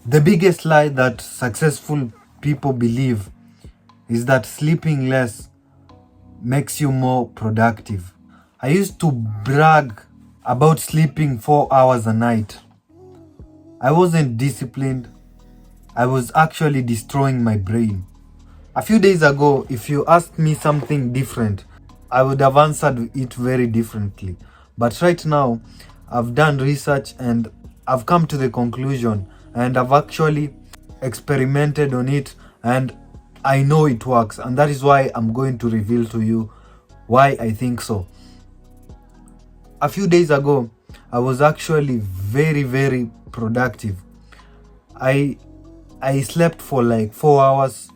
The biggest lie that successful people believe is that sleeping less makes you more productive. I used to brag about sleeping 4 hours a night. I wasn't disciplined. I was actually destroying my brain. A few days ago, if you asked me something different, I would have answered it very differently. But right now, I've done research and I've come to the conclusion, and I've actually experimented on it, and I know it works, and that is why I'm going to reveal to you why I think so. A few days ago, I was actually very productive. I slept for like 4 hours.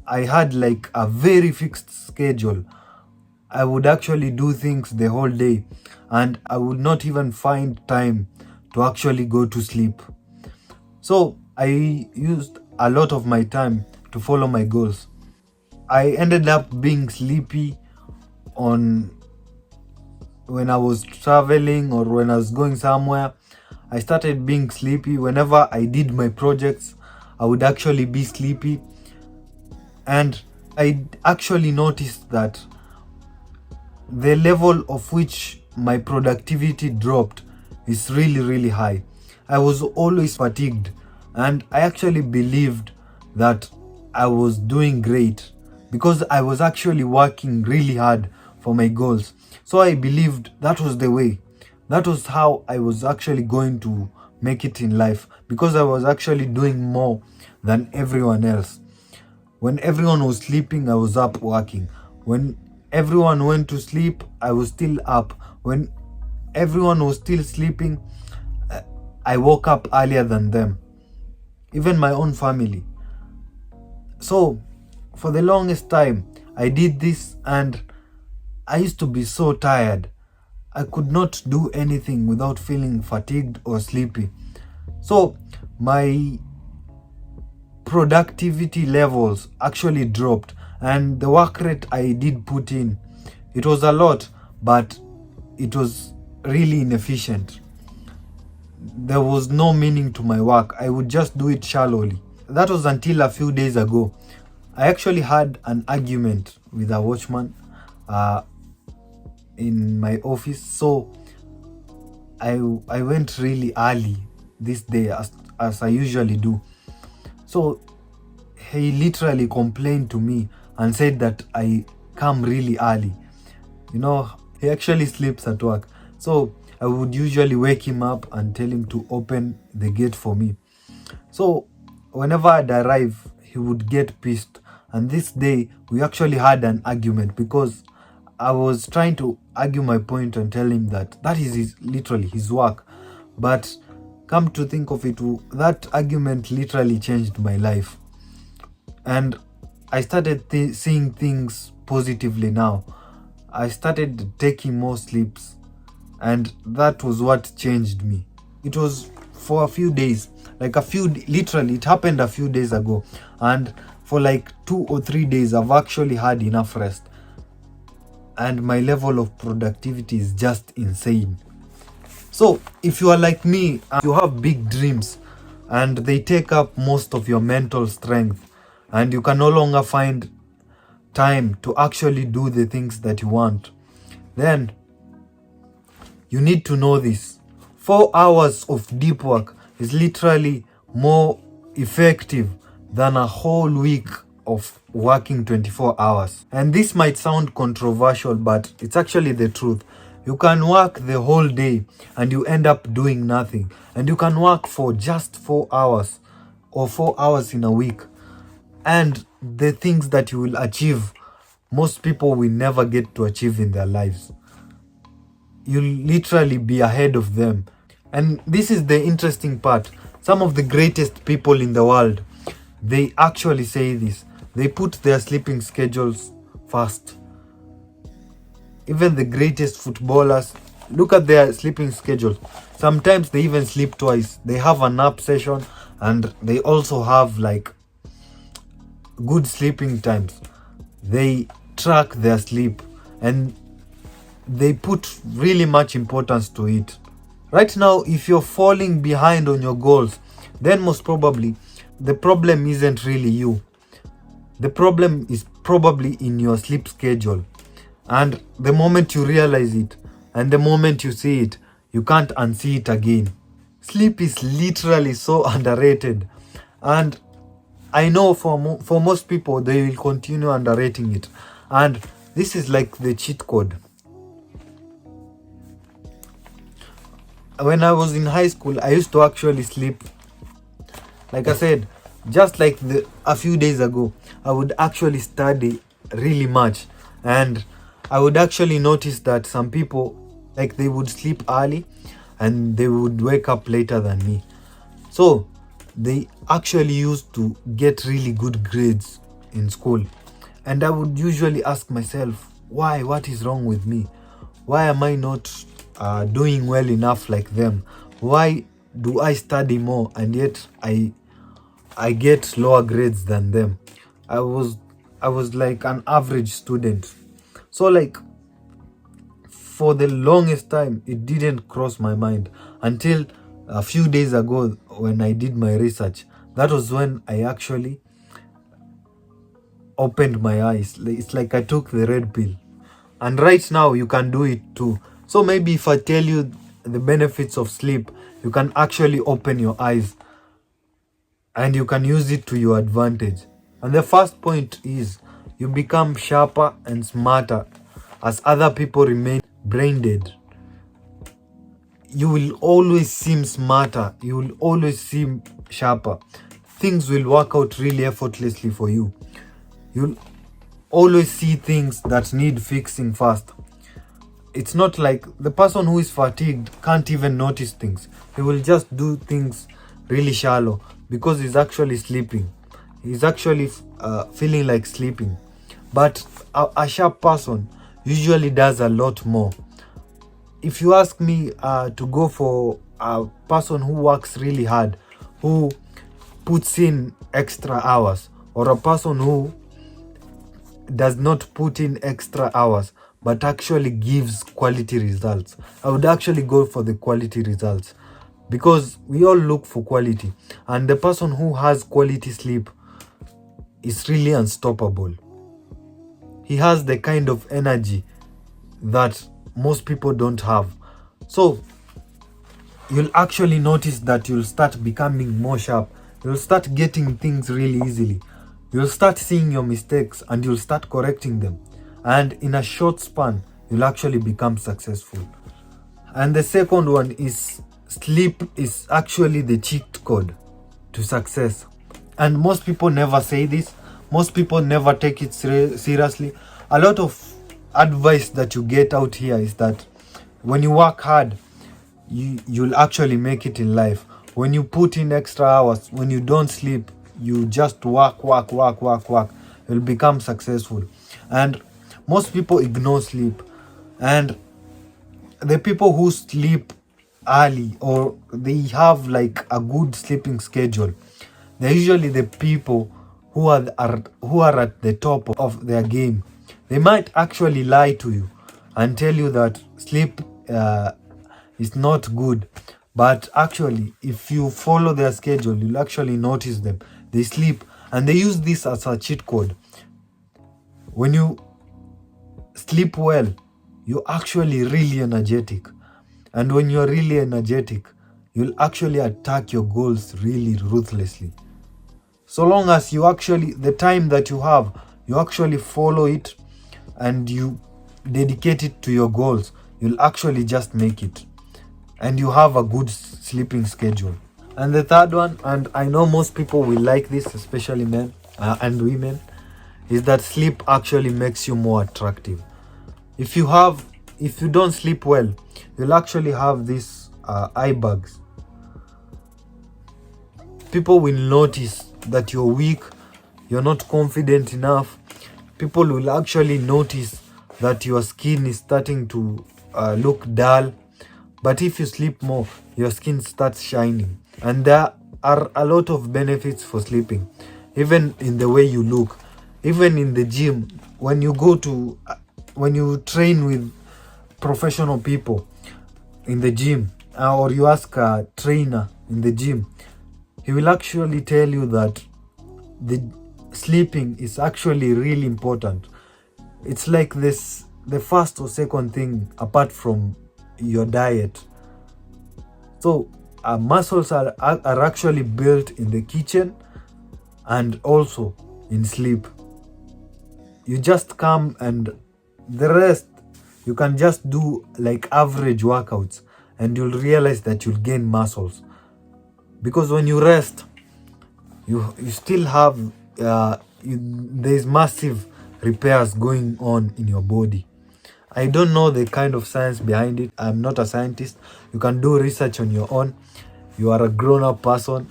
I had like a very fixed schedule. I would actually do things the whole day, and I would not even find time to actually go to sleep. So I used a lot of my time to follow my goals. I ended up being sleepy on when I was traveling or when I was going somewhere. I started being sleepy. Whenever I did my projects, I would actually be sleepy. And I actually noticed that the level of which my productivity dropped is really high. I was always fatigued, and I actually believed that I was doing great because I was actually working really hard for my goals. So I believed that was the way. That was how I was actually going to make it in life, because I was actually doing more than everyone else. When everyone was sleeping, I was up working. When everyone went to sleep, I was still up. When everyone was still sleeping, I woke up earlier than them. Even my own family. So, for the longest time, I did this, and I used to be so tired. I could not do anything without feeling fatigued or sleepy. So, my productivity levels actually dropped, and the work rate I did put in, it was a lot, but it was really inefficient. There was no meaning to my work. I would just do it shallowly. That was until a few days ago. I actually had an argument with a watchman in my office, so I went really early this day as I usually do. So he literally complained to me and said that I come really early. He actually sleeps at work. So I would usually wake him up and tell him to open the gate for me. So whenever I'd arrive, he would get pissed. And this day, we actually had an argument because I was trying to argue my point and tell him that is literally his work. But come to think of it, that argument literally changed my life. And I started seeing things positively now. I started taking more sleeps, and that was what changed me. It was for a few days, literally it happened a few days ago, and for like 2 or 3 days I've actually had enough rest, and my level of productivity is just insane. So if you are like me, you have big dreams and they take up most of your mental strength, and you can no longer find time to actually do the things that you want, then you need to know this. 4 hours of deep work is literally more effective than a whole week of working 24 hours. And this might sound controversial, but it's actually the truth. You can work the whole day and you end up doing nothing. And you can work for just 4 hours or 4 hours in a week. And the things that you will achieve, most people will never get to achieve in their lives. You'll literally be ahead of them. And this is the interesting part. Some of the greatest people in the world, they actually say this. They put their sleeping schedules first. Even the greatest footballers, look at their sleeping schedules. Sometimes they even sleep twice. They have a nap session and they also have like good sleeping times. They track their sleep and they put really much importance to it. Right now, if you're falling behind on your goals, then most probably the problem isn't really you. The problem is probably in your sleep schedule. And the moment you realize it, and the moment you see it, you can't unsee it again. Sleep is literally so underrated. And I know for most people, they will continue underrating it. And this is like the cheat code. When I was in high school, I used to actually sleep. Like I said, just like a few days ago, I would actually study really much. And I would actually notice that some people, like, they would sleep early and they would wake up later than me. So they actually used to get really good grades in school. And I would usually ask myself, why? What is wrong with me? Why am I not doing well enough like them? Why do I study more and yet I get lower grades than them? I was like an average student. So like for the longest time it didn't cross my mind until a few days ago when I did my research. That was when I actually opened my eyes. It's like I took the red pill. And right now you can do it too. So maybe if I tell you the benefits of sleep, you can actually open your eyes and you can use it to your advantage. And the first point is you become sharper and smarter as other people remain brain dead. You will always seem smarter, you will always seem sharper. Things will work out really effortlessly for you. You'll always see things that need fixing fast. It's not like the person who is fatigued can't even notice things. He will just do things really shallow because he's actually sleeping. He's actually feeling like sleeping. But a sharp person usually does a lot more. If you ask me to go for a person who works really hard, who puts in extra hours, or a person who does not put in extra hours but actually gives quality results, I would actually go for the quality results, because we all look for quality, and the person who has quality sleep is really unstoppable. He has the kind of energy that most people don't have. So you'll actually notice that you'll start becoming more sharp. You'll start getting things really easily. You'll start seeing your mistakes and you'll start correcting them. And in a short span, you'll actually become successful. And the second one is sleep is actually the cheat code to success. And most people never say this. Most people never take it seriously. A lot of advice that you get out here is that when you work hard, you'll actually make it in life. When you put in extra hours, when you don't sleep, you just work, you'll become successful. And most people ignore sleep. And the people who sleep early, or they have like a good sleeping schedule, they're usually the people who are at the top of their game. They might actually lie to you and tell you that sleep is not good. But actually, if you follow their schedule, you'll actually notice them. They sleep and they use this as a cheat code. When you sleep well, you're actually really energetic. And when you're really energetic, you'll actually attack your goals really ruthlessly. So long as you actually, the time that you have, you actually follow it and you dedicate it to your goals, you'll actually just make it. And you have a good sleeping schedule. And the third one, and I know most people will like this, especially men and women, is that sleep actually makes you more attractive. If you don't sleep well, you'll actually have these eye bags. People will notice that you're weak, you're not confident enough. People will actually notice that your skin is starting to look dull. But if you sleep more, your skin starts shining. And there are a lot of benefits for sleeping, even in the way you look. Even in the gym, when you train with professional people in the gym, or you ask a trainer in the gym, he will actually tell you that the sleeping is actually really important. It's like this, the first or second thing apart from your diet. So muscles are actually built in the kitchen and also in sleep. You just come, and the rest you can just do like average workouts, and you'll realize that you'll gain muscles. Because when you rest, you still have there's massive repairs going on in your body. I don't know the kind of science behind it. I'm not a scientist. You can do research on your own. You are a grown-up person.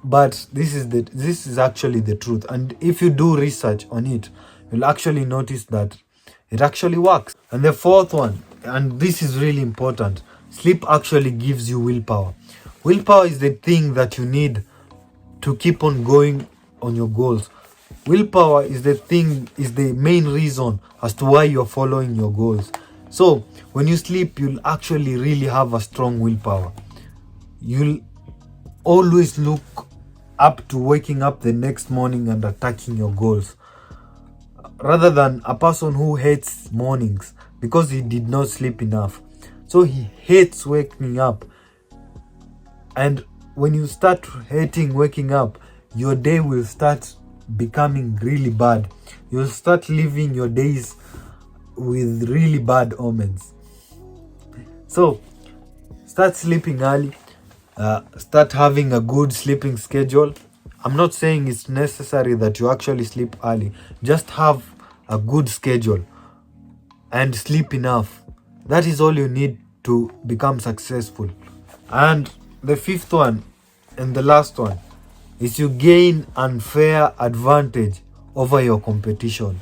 But this is actually the truth. And if you do research on it, you'll actually notice that it actually works. And the fourth one, and this is really important, sleep actually gives you willpower. Willpower is the thing that you need to keep on going on your goals. Willpower is the main reason as to why you're following your goals. So when you sleep, you'll actually really have a strong willpower. You'll always look up to waking up the next morning and attacking your goals, rather than a person who hates mornings because he did not sleep enough. So he hates waking up. And when you start hating waking up, your day will start becoming really bad. You'll start living your days with really bad omens. So start sleeping early. Start having a good sleeping schedule. I'm not saying it's necessary that you actually sleep early. Just have a good schedule and sleep enough. That is all you need to become successful. And the fifth one and the last one is you gain unfair advantage over your competition.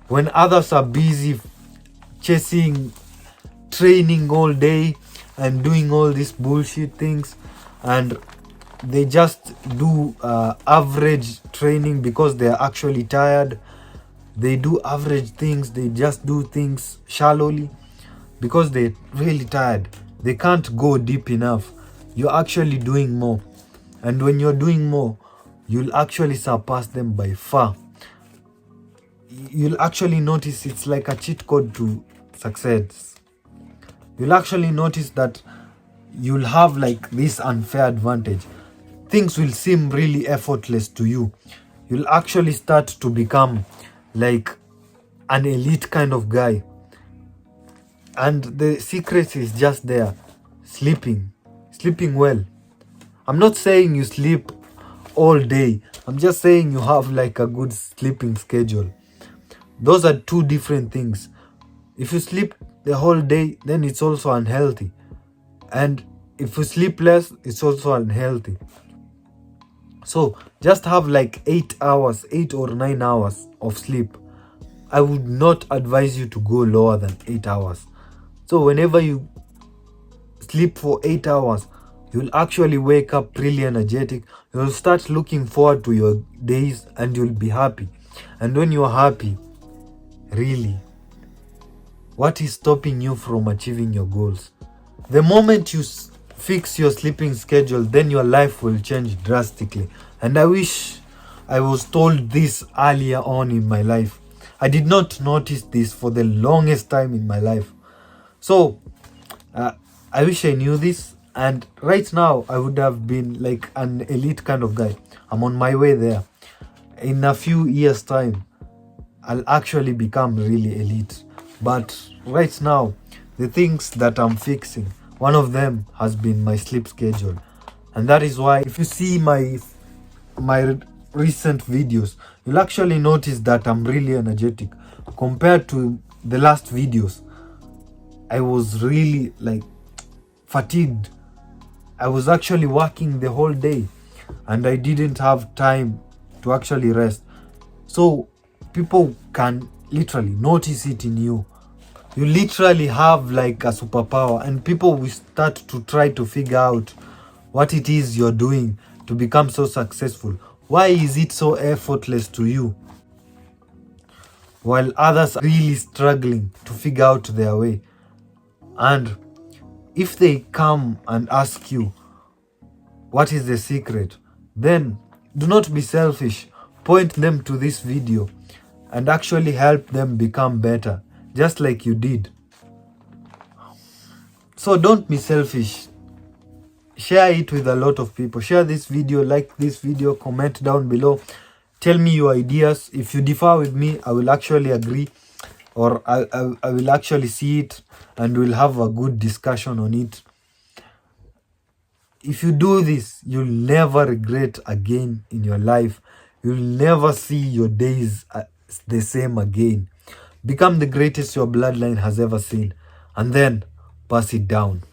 When others are busy chasing training all day and doing all these bullshit things, and they just do average training because they are actually tired. They do average things. They just do things shallowly because they're really tired. They can't go deep enough. You're actually doing more. And when you're doing more, you'll actually surpass them by far. You'll actually notice it's like a cheat code to success. You'll actually notice that you'll have like this unfair advantage. Things will seem really effortless to you. You'll actually start to become like an elite kind of guy. And the secret is just there. Sleeping well. I'm not saying you sleep all day. I'm just saying you have like a good sleeping schedule. Those are two different things. If you sleep the whole day, then it's also unhealthy. And if you sleep less, it's also unhealthy. So just have like 8 or 9 hours of sleep. I would not advise you to go lower than 8 hours. So whenever you sleep for 8 hours, you'll actually wake up really energetic. You'll start looking forward to your days and you'll be happy. And when you're happy, really, what is stopping you from achieving your goals? The moment you fix your sleeping schedule, then your life will change drastically. And I wish I was told this earlier on in my life. I did not notice this for the longest time in my life. So I wish I knew this, and right now I would have been like an elite kind of guy. I'm on my way there. In a few years' time, I'll actually become really elite. But right now, the things that I'm fixing, one of them has been my sleep schedule. And that is why if you see my recent videos, you'll actually notice that I'm really energetic. Compared to the last videos, I was really like fatigued. I was actually working the whole day and I didn't have time to actually rest. So people can literally notice it in you. You literally have like a superpower, and people will start to try to figure out what it is you're doing to become so successful. Why is it so effortless to you, while others are really struggling to figure out their way? And if they come and ask you, what is the secret, then do not be selfish. Point them to this video and actually help them become better, just like you did. So don't be selfish. Share it with a lot of people. Share this video, like this video, comment down below. Tell me your ideas. If you differ with me, I will actually agree, or I will actually see it and we'll have a good discussion on it. If you do this, you'll never regret again in your life. You'll never see your days the same again. Become the greatest your bloodline has ever seen, and then pass it down.